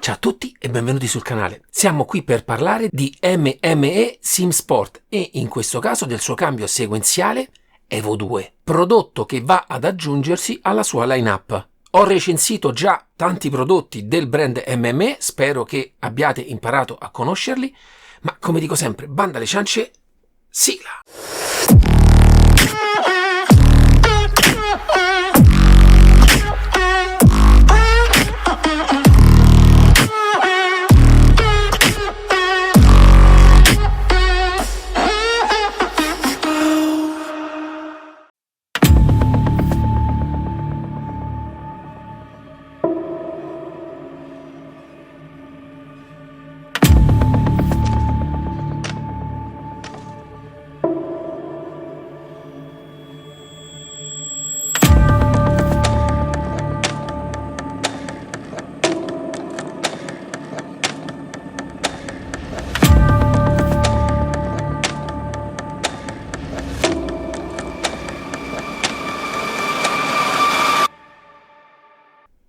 Ciao a tutti e benvenuti sul canale. Siamo qui per parlare di MME Sim Sport e in questo caso del suo cambio sequenziale Evo 2, prodotto che va ad aggiungersi alla sua line-up. Ho recensito già tanti prodotti del brand MME, spero che abbiate imparato a conoscerli, ma come dico sempre, banda alle ciance, sigla!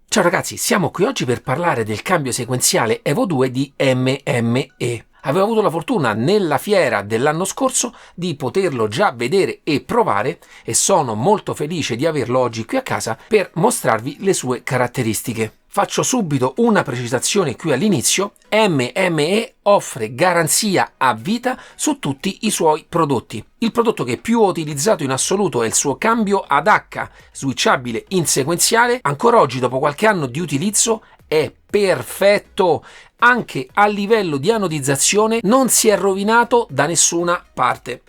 Ciao ragazzi, siamo qui oggi per parlare del cambio sequenziale Evo 2 di MME. Avevo avuto la fortuna nella fiera dell'anno scorso di poterlo già vedere e provare e sono molto felice di averlo oggi qui a casa per mostrarvi le sue caratteristiche. Faccio subito una precisazione qui all'inizio: MME offre garanzia a vita su tutti i suoi prodotti. Il prodotto che più ho utilizzato in assoluto è il suo cambio ad H switchabile in sequenziale. Ancora oggi, dopo qualche anno di utilizzo, è perfetto. Anche a livello di anodizzazione non si è rovinato da nessuna parte.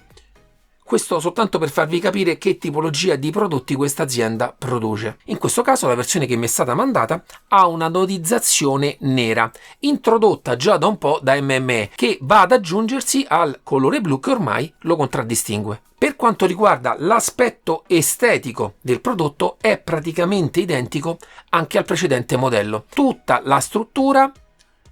Questo soltanto per farvi capire che tipologia di prodotti questa azienda produce. In questo caso la versione che mi è stata mandata ha un'anodizzazione nera, introdotta già da un po' da MME, che va ad aggiungersi al colore blu che ormai lo contraddistingue. Per quanto riguarda l'aspetto estetico del prodotto è praticamente identico anche al precedente modello. Tutta la struttura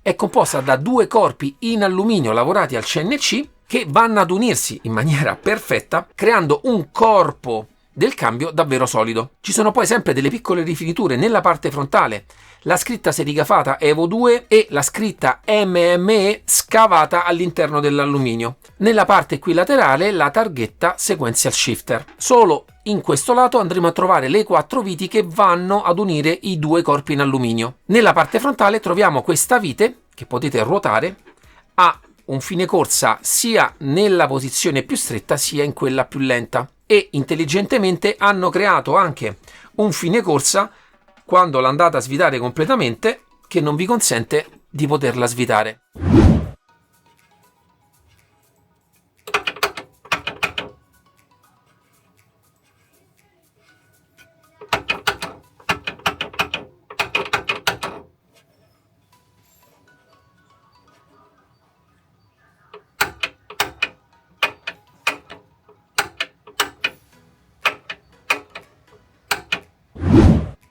è composta da due corpi in alluminio lavorati al CNC che vanno ad unirsi in maniera perfetta, creando un corpo del cambio davvero solido. Ci sono poi sempre delle piccole rifiniture nella parte frontale, la scritta serigafata Evo 2 e la scritta MME scavata all'interno dell'alluminio. Nella parte qui laterale la targhetta Sequential Shifter. Solo in questo lato andremo a trovare le 4 viti che vanno ad unire i due corpi in alluminio. Nella parte frontale troviamo questa vite che potete ruotare a un fine corsa sia nella posizione più stretta sia in quella più lenta, e intelligentemente hanno creato anche un fine corsa quando l'andate a svitare completamente che non vi consente di poterla svitare.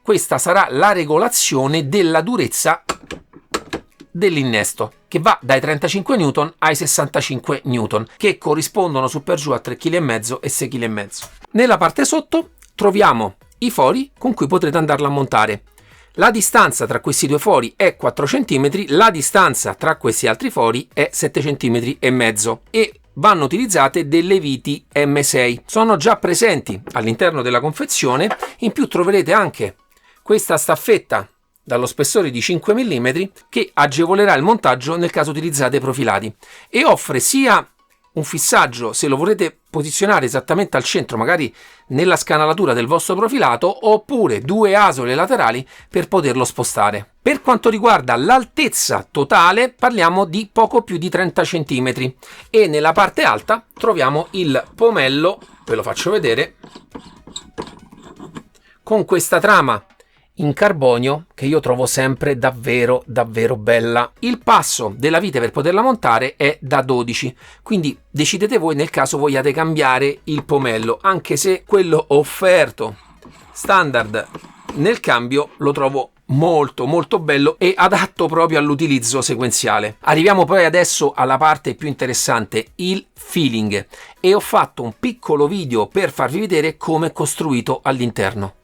Questa sarà la regolazione della durezza dell'innesto, che va dai 35 N ai 65 N, che corrispondono su per giù a 3,5 kg e 6,5 kg. Nella parte sotto troviamo i fori con cui potrete andarla a montare. La distanza tra questi due fori è 4 cm, la distanza tra questi altri fori è 7,5 cm e vanno utilizzate delle viti M6. Sono già presenti all'interno della confezione, in più troverete anche questa staffetta dallo spessore di 5 mm che agevolerà il montaggio nel caso utilizzate profilati, e offre sia un fissaggio se lo volete posizionare esattamente al centro, magari nella scanalatura del vostro profilato, oppure due asole laterali per poterlo spostare. Per quanto riguarda l'altezza totale parliamo di poco più di 30 cm e nella parte alta troviamo il pomello, ve lo faccio vedere, con questa trama in carbonio che io trovo sempre davvero bella. Il passo della vite per poterla montare è da 12, quindi decidete voi nel caso vogliate cambiare il pomello, anche se quello offerto standard nel cambio lo trovo molto bello e adatto proprio all'utilizzo sequenziale. Arriviamo poi adesso alla parte più interessante, il feeling, e ho fatto un piccolo video per farvi vedere come è costruito all'interno.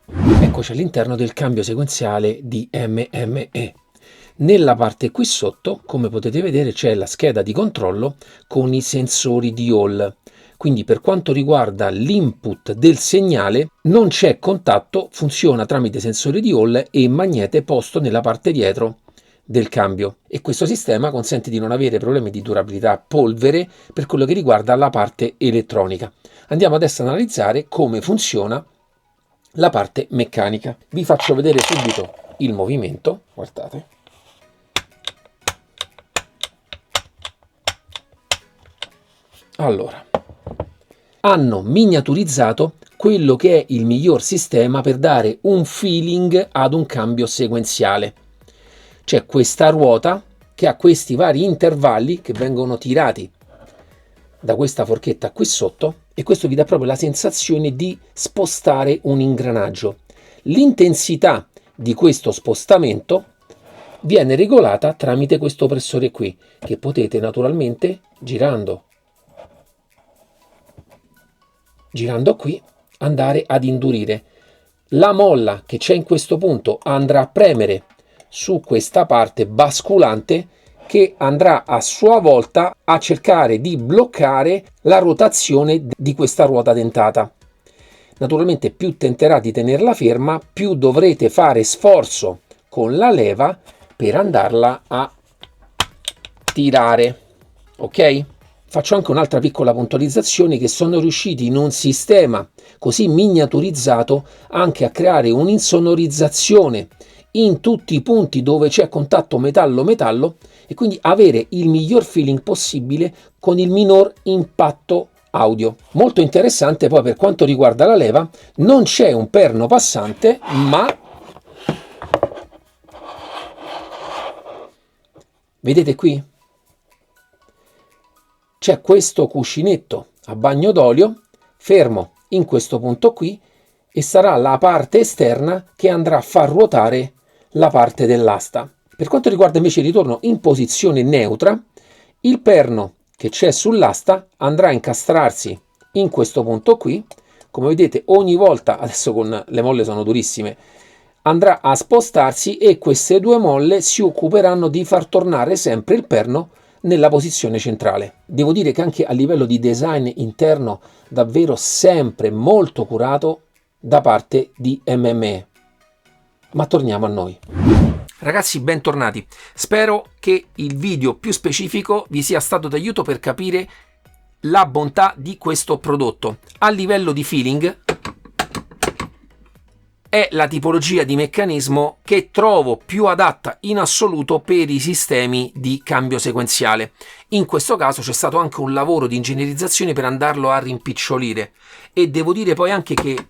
Eccoci all'interno del cambio sequenziale di MME. Nella parte qui sotto, come potete vedere, c'è la scheda di controllo con i sensori di Hall. Quindi per quanto riguarda l'input del segnale non c'è contatto, funziona tramite sensori di Hall e magnete posto nella parte dietro del cambio, e questo sistema consente di non avere problemi di durabilità polvere per quello che riguarda la parte elettronica. Andiamo adesso ad analizzare come funziona la parte meccanica. Vi faccio vedere subito il movimento, guardate. Allora, hanno miniaturizzato quello che è il miglior sistema per dare un feeling ad un cambio sequenziale. C'è questa ruota che ha questi vari intervalli che vengono tirati da questa forchetta qui sotto, e questo vi dà proprio la sensazione di spostare un ingranaggio. L'intensità di questo spostamento viene regolata tramite questo pressore qui, che potete naturalmente girando qui andare ad indurire. La molla che c'è in questo punto andrà a premere su questa parte basculante che andrà a sua volta a cercare di bloccare la rotazione di questa ruota dentata. Naturalmente più tenterà di tenerla ferma, più dovrete fare sforzo con la leva per andarla a tirare. Ok? Faccio anche un'altra piccola puntualizzazione, che sono riusciti in un sistema così miniaturizzato anche a creare un'insonorizzazione in tutti i punti dove c'è contatto metallo-metallo, e quindi avere il miglior feeling possibile con il minor impatto audio. Molto interessante. Poi per quanto riguarda la leva non c'è un perno passante, ma vedete qui? C'è questo cuscinetto a bagno d'olio fermo in questo punto qui, e sarà la parte esterna che andrà a far ruotare la parte dell'asta. Per quanto riguarda invece il ritorno in posizione neutra, il perno che c'è sull'asta andrà a incastrarsi in questo punto qui. Come vedete, ogni volta, adesso con le molle sono durissime, andrà a spostarsi, e queste due molle si occuperanno di far tornare sempre il perno nella posizione centrale. Devo dire che anche a livello di design interno davvero sempre molto curato da parte di MME. Ma torniamo a noi. Ragazzi, bentornati. Spero che il video più specifico vi sia stato d'aiuto per capire la bontà di questo prodotto. A livello di feeling è la tipologia di meccanismo che trovo più adatta in assoluto per i sistemi di cambio sequenziale. In questo caso c'è stato anche un lavoro di ingegnerizzazione per andarlo a rimpicciolire, e devo dire poi anche che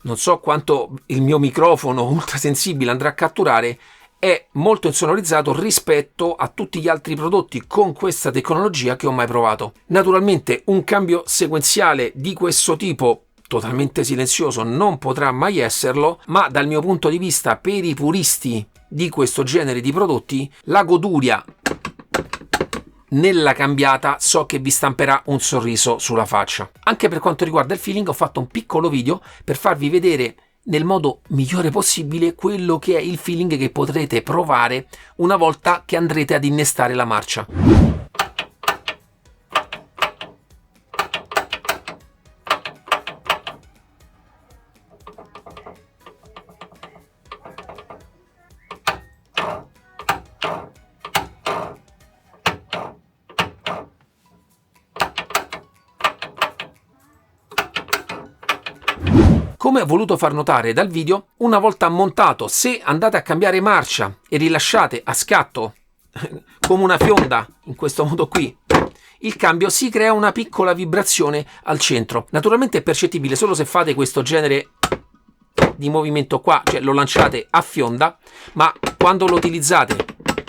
non so quanto il mio microfono ultrasensibile andrà a catturare, è molto insonorizzato rispetto a tutti gli altri prodotti con questa tecnologia che ho mai provato. Naturalmente un cambio sequenziale di questo tipo totalmente silenzioso non potrà mai esserlo, ma dal mio punto di vista, per i puristi di questo genere di prodotti, la goduria nella cambiata so che vi stamperà un sorriso sulla faccia. Anche per quanto riguarda il feeling ho fatto un piccolo video per farvi vedere nel modo migliore possibile quello che è il feeling che potrete provare una volta che andrete ad innestare la marcia. Come ho voluto far notare dal video, una volta montato, se andate a cambiare marcia e rilasciate a scatto come una fionda, in questo modo qui, il cambio si crea una piccola vibrazione al centro. Naturalmente è percettibile solo se fate questo genere di movimento qua, cioè lo lanciate a fionda, ma quando lo utilizzate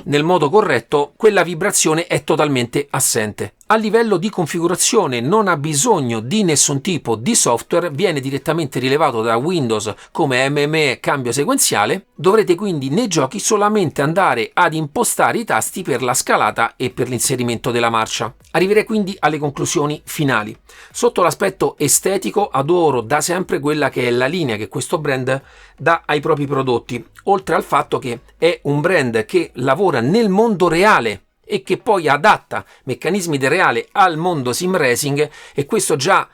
nel modo corretto quella vibrazione è totalmente assente. A livello di configurazione non ha bisogno di nessun tipo di software, viene direttamente rilevato da Windows come MME cambio sequenziale. Dovrete quindi nei giochi solamente andare ad impostare i tasti per la scalata e per l'inserimento della marcia. Arriverei quindi alle conclusioni finali. Sotto l'aspetto estetico adoro da sempre quella che è la linea che questo brand dà ai propri prodotti, oltre al fatto che è un brand che lavora nel mondo reale e che poi adatta meccanismi del reale al mondo sim racing, e questo già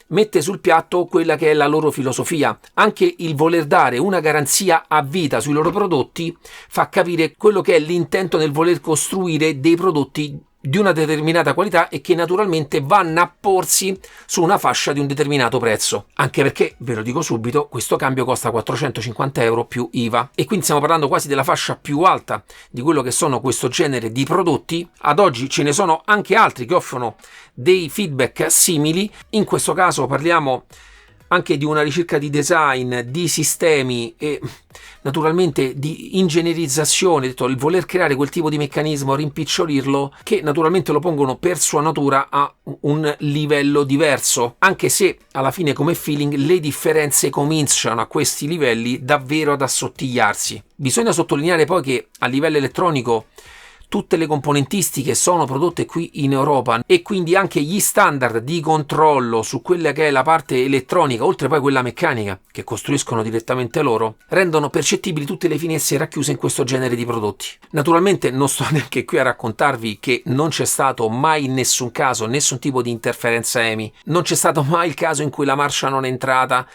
mette sul piatto quella che è la loro filosofia. Anche il voler dare una garanzia a vita sui loro prodotti fa capire quello che è l'intento nel voler costruire dei prodotti di una determinata qualità e che naturalmente vanno a porsi su una fascia di un determinato prezzo, anche perché, ve lo dico subito, questo cambio costa 450 euro più IVA, e quindi stiamo parlando quasi della fascia più alta di quello che sono questo genere di prodotti. Ad oggi ce ne sono anche altri che offrono dei feedback simili. In questo caso parliamo anche di una ricerca di design, di sistemi e naturalmente di ingegnerizzazione, il voler creare quel tipo di meccanismo, rimpicciolirlo, che naturalmente lo pongono per sua natura a un livello diverso, anche se alla fine come feeling le differenze cominciano a questi livelli davvero ad assottigliarsi. Bisogna sottolineare poi che a livello elettronico tutte le componentistiche sono prodotte qui in Europa e quindi anche gli standard di controllo su quella che è la parte elettronica, oltre poi quella meccanica che costruiscono direttamente loro, rendono percettibili tutte le finezze racchiuse in questo genere di prodotti. Naturalmente non sto neanche qui a raccontarvi che non c'è stato mai in nessun caso nessun tipo di interferenza EMI, non c'è stato mai il caso in cui la marcia non è entrata,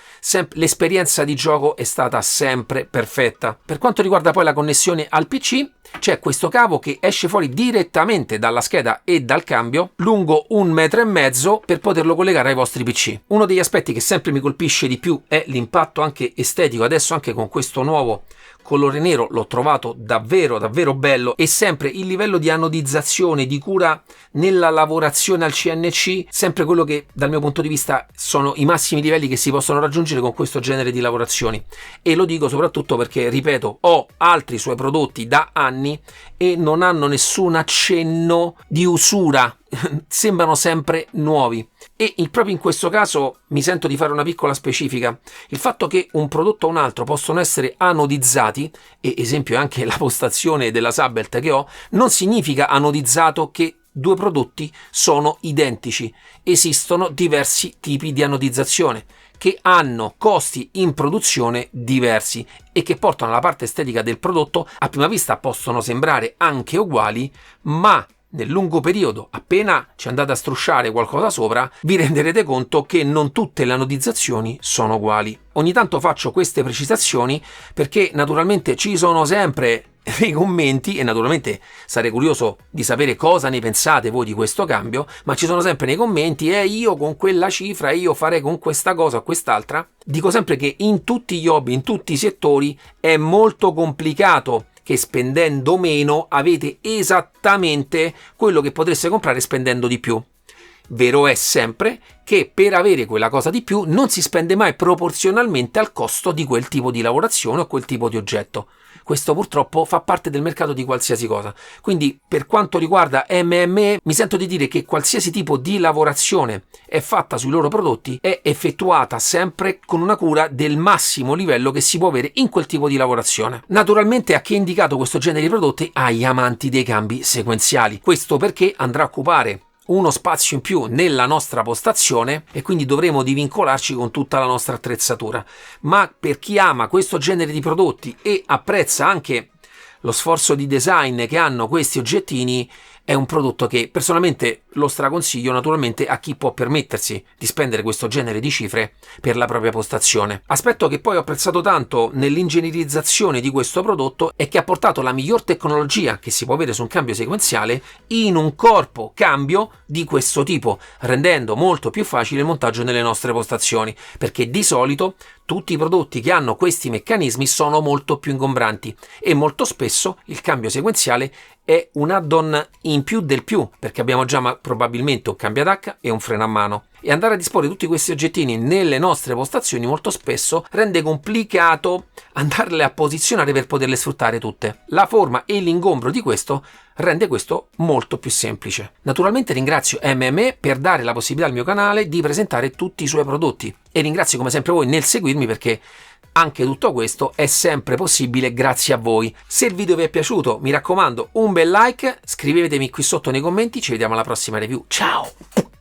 l'esperienza di gioco è stata sempre perfetta. Per quanto riguarda poi la connessione al PC, c'è questo cavo che esce fuori direttamente dalla scheda e dal cambio, lungo 1,5 metri, per poterlo collegare ai vostri PC. Uno degli aspetti che sempre mi colpisce di più è l'impatto anche estetico. Adesso anche con questo nuovo colore nero l'ho trovato davvero bello, e sempre il livello di anodizzazione, di cura nella lavorazione al CNC, sempre quello che dal mio punto di vista sono i massimi livelli che si possono raggiungere con questo genere di lavorazioni. E lo dico soprattutto perché, ripeto, ho altri suoi prodotti da anni e non hanno nessun accenno di usura, sembrano sempre nuovi. E proprio in questo caso mi sento di fare una piccola specifica: il fatto che un prodotto o un altro possono essere anodizzati, e esempio anche la postazione della Sabelt che ho, non significa anodizzato che due prodotti sono identici. Esistono diversi tipi di anodizzazione che hanno costi in produzione diversi e che portano alla parte estetica del prodotto. A prima vista possono sembrare anche uguali, ma nel lungo periodo, appena ci andate a strusciare qualcosa sopra, vi renderete conto che non tutte le anodizzazioni sono uguali. Ogni tanto faccio queste precisazioni perché naturalmente ci sono sempre nei commenti, e naturalmente sarei curioso di sapere cosa ne pensate voi di questo cambio, ma ci sono sempre nei commenti: io con quella cifra, io farei con questa cosa o quest'altra. Dico sempre che in tutti gli hobby, in tutti i settori, è molto complicato che spendendo meno avete esattamente quello che potreste comprare spendendo di più. Vero è sempre che per avere quella cosa di più non si spende mai proporzionalmente al costo di quel tipo di lavorazione o quel tipo di oggetto. Questo purtroppo fa parte del mercato di qualsiasi cosa. Quindi per quanto riguarda MME mi sento di dire che qualsiasi tipo di lavorazione è fatta sui loro prodotti è effettuata sempre con una cura del massimo livello che si può avere in quel tipo di lavorazione. Naturalmente a chi è indicato questo genere di prodotti? Agli amanti dei cambi sequenziali. Questo perché andrà a occupare uno spazio in più nella nostra postazione e quindi dovremo divincolarci con tutta la nostra attrezzatura. Ma per chi ama questo genere di prodotti e apprezza anche lo sforzo di design che hanno questi oggettini, è un prodotto che personalmente lo straconsiglio naturalmente a chi può permettersi di spendere questo genere di cifre per la propria postazione. Aspetto che poi ho apprezzato tanto nell'ingegnerizzazione di questo prodotto è che ha portato la miglior tecnologia che si può avere su un cambio sequenziale in un corpo cambio di questo tipo, rendendo molto più facile il montaggio nelle nostre postazioni, perché di solito tutti i prodotti che hanno questi meccanismi sono molto più ingombranti e molto spesso il cambio sequenziale è un add-on in più del più, perché abbiamo già probabilmente un cambio ad H e un freno a mano. e andare a disporre tutti questi oggettini nelle nostre postazioni molto spesso rende complicato andarle a posizionare per poterle sfruttare tutte. La forma e l'ingombro di questo rende questo molto più semplice. Naturalmente ringrazio MME per dare la possibilità al mio canale di presentare tutti i suoi prodotti e ringrazio come sempre voi nel seguirmi, perché anche tutto questo è sempre possibile grazie a voi. Se il video vi è piaciuto, mi raccomando, un bel like, scrivetemi qui sotto nei commenti, ci vediamo alla prossima review. Ciao!